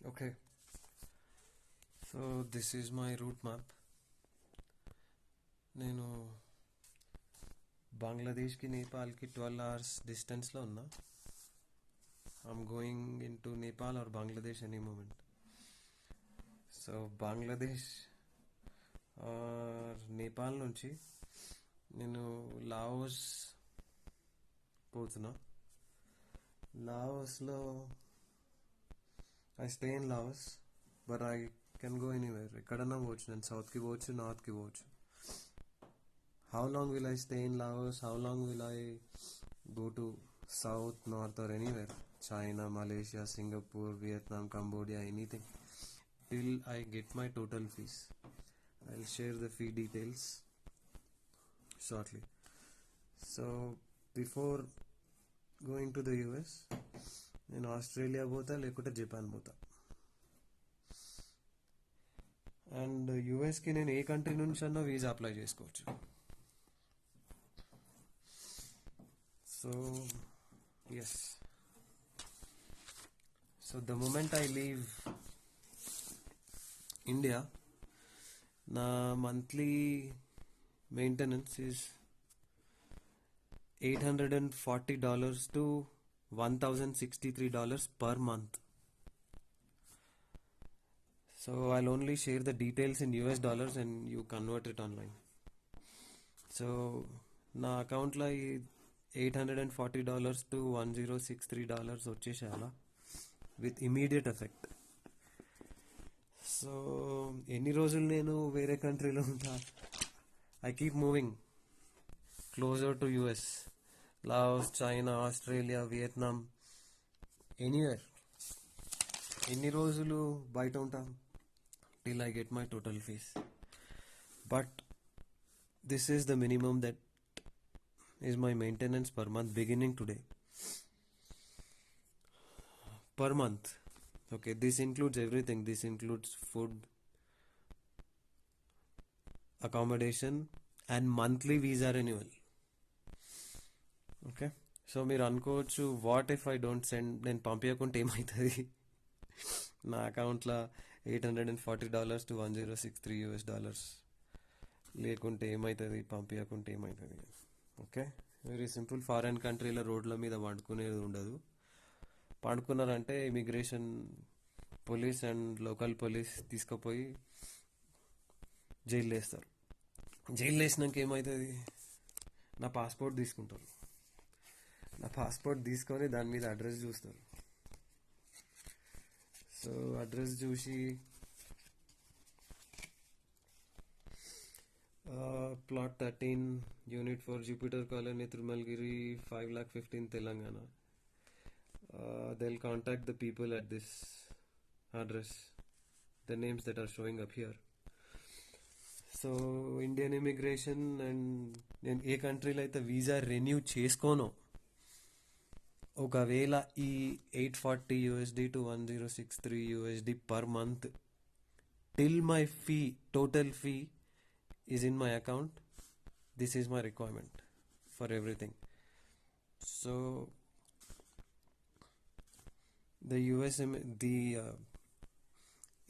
Okay, so this is my route map. నేను బంగ్లాదేశ్కి నేపాల్కి 12 hours డిస్టెన్స్లో ఉన్నా. I'm going into Nepal or Bangladesh any moment. So Bangladesh or Nepal నుంచి నేను Laos పోతున్నా. లావోస్లో I stay in Laos, but I can go anywhere. ఎక్కడన్నా పోవచ్చు, నేను సౌత్కి పోవచ్చు, నార్త్కి పోవచ్చు. How long will I stay in Laos? How long will I go to south, north, or anywhere? China, Malaysia, Singapore, Vietnam, Cambodia, anything. Till I get my total fees. I'll share the fee details shortly. So, before going to the US, నేను Australia పోతా లేకుంటే Japan పోతా. And యూఎస్కి నేను ఏ country నుంచి అన్నా visa apply చేసుకోవచ్చు. So, yes. So, the moment I leave India, na monthly maintenance is $840 to $1,063 per month. So, I'll only share the details in US dollars and you convert it online. So, నా అకౌంట్లో $840 to $1,063 వచ్చేసేయాలా with immediate effect. So ఎన్ని రోజులు నేను వేరే కంట్రీలో ఉంటా? I keep moving closer to US, Laos, China, Australia, Vietnam, anywhere. ఎన్ని రోజులు బయట ఉంటా? Till I get my total fees. But this is the minimum that is my maintenance per month beginning today. Per month. Okay, this includes everything. This includes food, accommodation, and monthly visa renewal. Okay, so మీరు అనుకోవచ్చు, what if I don't send, నేను పంపించకుంటే ఏమవుతుంది? నా అకౌంట్లో $840 to $1,063 లేకుంటే ఏమవుతుంది? పంపించకుంటే ఏమవుతుంది? Okay, very simple. ఫారెన్ కంట్రీల రోడ్ల మీద పండుకునేది ఉండదు. పండుకున్నారంటే immigration police and local police తీసుకుపోయి జైలు వేస్తారు. జైలు వేసినాక ఏమవుతుంది? నా పాస్పోర్ట్ తీసుకుంటారు. నా పాస్పోర్ట్ తీసుకొని దాని మీద అడ్రస్ చూస్తారు. సో అడ్రస్ చూసి plot 13, unit for Jupiter Colony, Thirumalgiri, 5,15,000 Telangana. They'll contact the people at this address, the names that are showing up here. So Indian immigration, and నేను ఏ కంట్రీలో అయితే వీసా రెన్యూ చేసుకోనో, ఒకవేళ ఈ $840 to $1,063 per month till my fee, total fee is in my account, this is my requirement for everything. So the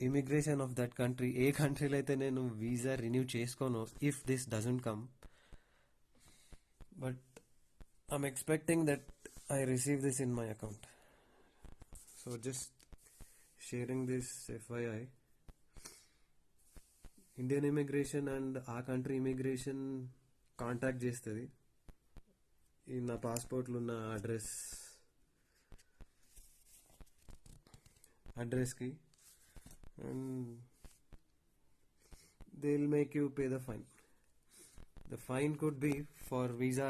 immigration of that country, ఏ కంట్రీలో అయితే నేను visa renew చేసుకోను, if this doesn't come, but I'm expecting that I receive this in my account. So just sharing this FYI. Indian immigration and ఆ country immigration contact చేస్తుంది ఈ నా పాస్పోర్ట్లో ఉన్న అడ్రస్కి, and they will make you pay the fine. The fine could be for visa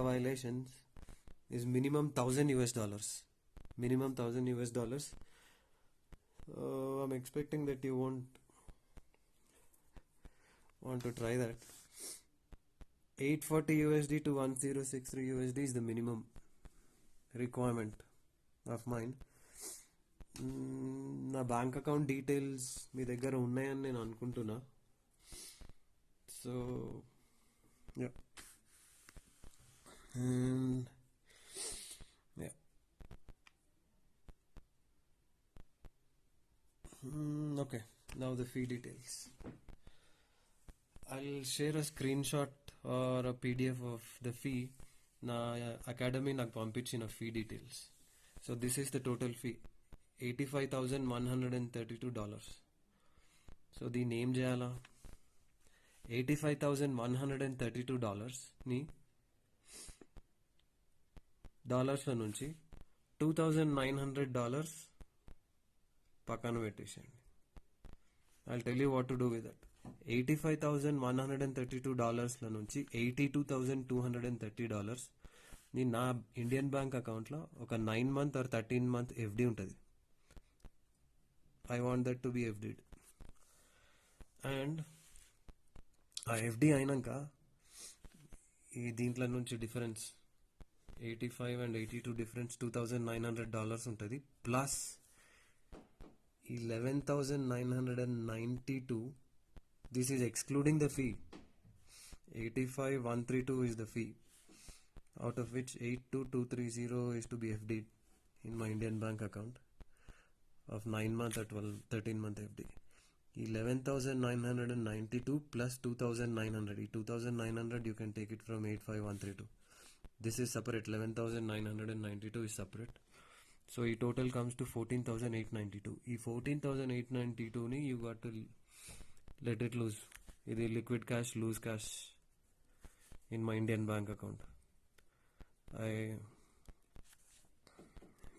violations is minimum $1,000. Minimum $1,000. I'm expecting that you won't want to try that. $840 to $1,063 is the minimum requirement of mine. నా bank account details మీ దగ్గర ఉన్నాయని నేను అనుకుంటున్నా. So Okay, now the fee details. I'll share a screenshot or a PDF of the fee. నా academy నాకు పంపించిన fee details. So this is the total fee, $85,132. So దీన్ని ఏం చేయాలా? $85,132ని డాలర్స్ల నుంచి $2,900 పక్కన పెట్టేసేయండి. I'll tell you what to do with it. $85,132ల నుంచి $82,230 ని నా ఇండియన్ బ్యాంక్ అకౌంట్లో ఒక 9 month or 13 month ఎఫ్డి ఉంటుంది. I want that to be FDed. And ఆ ఎఫ్డి అయినాక ఈ దీంట్లో నుంచి డిఫరెన్స్ 85 and 82 డిఫరెన్స్ $2,900 ఉంటుంది. Plus 11,992, this is excluding the fee. 85,132 is the fee, out of which 82,230 is to be FD in my Indian bank account of 9 month or 13 month FD. 11,992 plus 2,900. 2,900 you can take it from 85,132. This is separate. 11,992 is separate. So ఈ total comes to 14,892. ఈ 14,892ని you got to let it loose. ఇది liquid cash, loose cash in my Indian bank account. I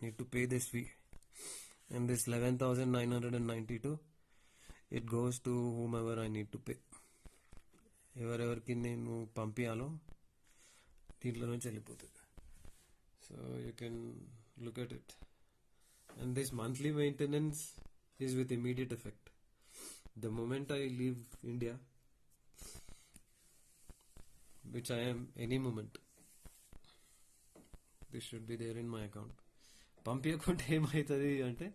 need to pay this fee, and this 11,992 it goes to whomever I need to pay. ఎవరెవరికి నేను పంపించాలో దీంట్లో నుంచి వెళ్ళిపోతుంది. So you can look at it. And this monthly maintenance is with immediate effect. The moment I leave India, which I am any moment, this should be there in my account. పంపించకుంటే ఏమవుతుంది అంటే,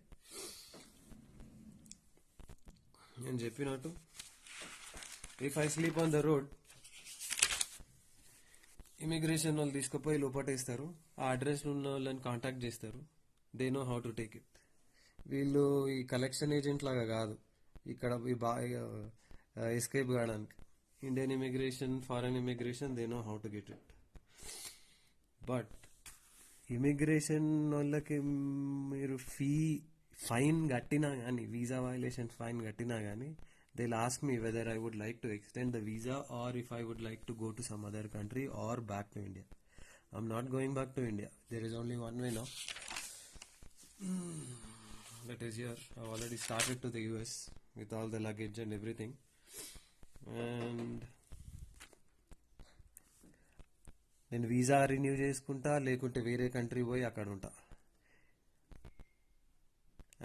నేను చెప్పినట్టు if I sleep on the road, immigration వాళ్ళు తీసుకుపోయి లోపటేస్తారు. ఆ address ఉన్న వాళ్ళని contact చేస్తారు. They know how to take it. వీళ్ళు ఈ కలెక్షన్ ఏజెంట్ లాగా కాదు ఇక్కడ ఎస్కేప్ కావడానికి. Indian immigration, foreign immigration, they know how to get it. But immigration వాళ్ళకి మీరు ఫైన్ కట్టినా కానీ, వీసా వయలేషన్ ఫైన్ కట్టినా కానీ, they'll ask me whether I would like to extend the visa or if I would like to go to some other country or back to India. I'm not going back to India. There is only one way now. That is here. I've already started to the US with all the luggage and everything. And నేను visa renew చేసుకుంటా, లేకుంటే వేరే country పోయి అక్కడ ఉంటా.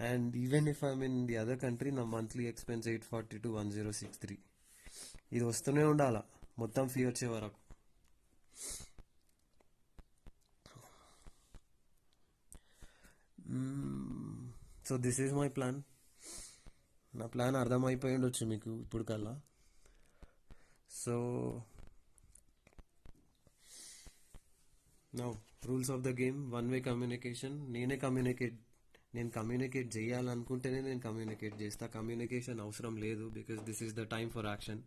And even if I'm in the other country, నా monthly expense 840 to 1063. ఇది వస్తూనే ఉండాలా మొత్తం ఫీ వచ్చే వరకు. So this is my plan. నా ప్లాన్ అర్థమైపోయి ఉండొచ్చు మీకు ఇప్పుడు కల్లా. So now rules of the game, one way communication. నేను కమ్యూనికేట్ చేయాలనుకుంటేనే నేను కమ్యూనికేట్ చేస్తా. కమ్యూనికేషన్ అవసరం లేదు, because this is the time for action.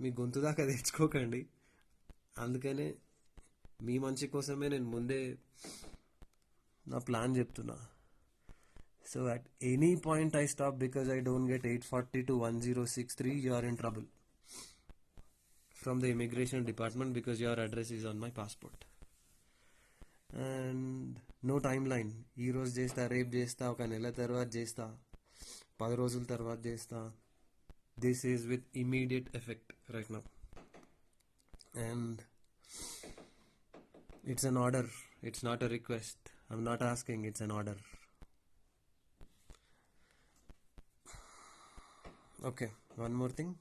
మీ గొంతు దాకా తెచ్చుకోకండి. అందుకనే మీ మంచి కోసమే నేను ముందే నా ప్లాన్ చెప్తున్నా. So at any point I stop because I don't get 840 to 1063, you are in trouble from the immigration department because your address is on my passport. And no timeline. ఈరోజు చేస్తా, రేపు చేస్తా, ఒక నెల తర్వాత చేస్తా, 10 రోజుల తర్వాత చేస్తా. This is with immediate effect right now. And it's an order, it's not a request. I'm not asking, it's an order. Okay, one more thing.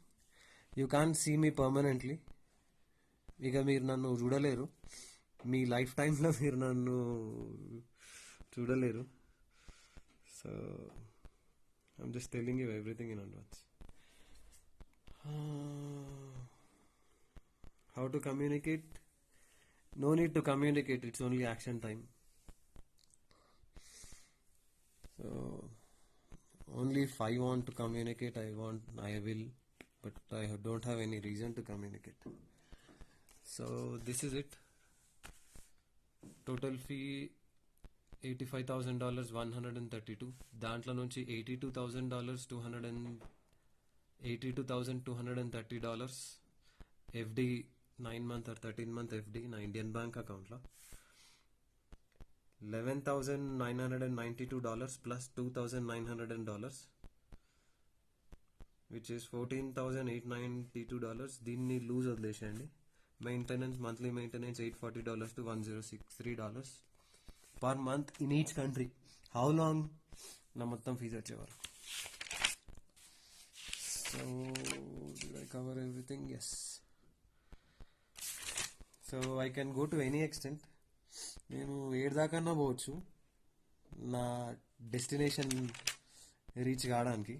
You can't see me permanently. ఇక మీరు నన్ను చూడలేరు, మీ లైఫ్ టైంలో మీరు నన్ను చూడలేరు. So I'm just telling you everything in advance. How to communicate? No need to communicate, it's only action time. So only if I want to communicate, I will, but I don't have any reason to communicate. So this is it. Total fee $85,000 $132. దాంట్లో నుంచి $82,000 $82,230 FD 9 month or 13 month FD నా Indian bank అకౌంట్లో $11,992 plus $2,900 which is $14,892. దీన్ని loose వదిలేసేయండి. Maintenance monthly maintenance $840 to $1063 per month in each country. How long నా మొత్తం fees వచ్చేవారు. So I cover everything. Yes. So I can go to any extent. నేను ఏడు దాకన్నా పోవచ్చు నా డెస్టినేషన్ రీచ్ కావడానికి.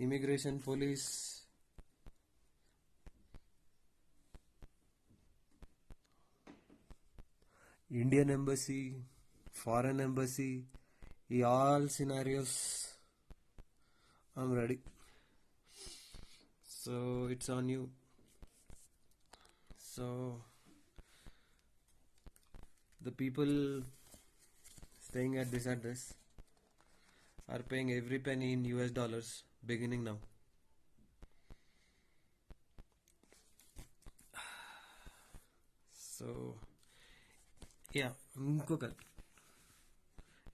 Immigration, police, Indian embassy, foreign embassy, ఈ all scenarios I'm ready. So it's on you. So the people staying at this address are paying every penny in US dollars beginning now. So yeah, inkoka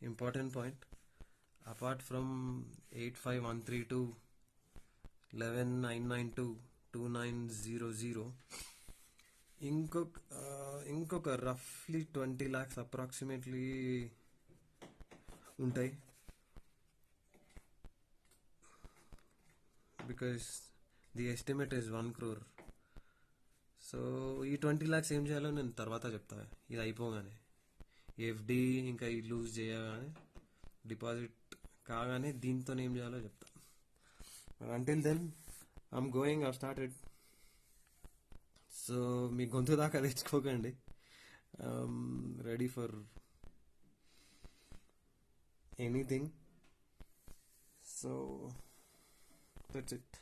important point, apart from 85132 11992 2900, ఇంకొక రఫ్లీ 20 lakhs approximately ఉంటాయి. Because the estimate is 1 crore. So ఈ 20 lakhs ఏం చేయాలో నేను తర్వాత చెప్తా. ఇది అయిపోగానే ఎఫ్డి ఇంకా ఈ లూజ్ చేయగానే, డిపాజిట్ కాగానే దీంతో ఏం చేయాలో చెప్తా. Until then I'm going. I started. So మీ గొంతు దాకా తెచ్చుకోకండి. Ready for anything. So that's it.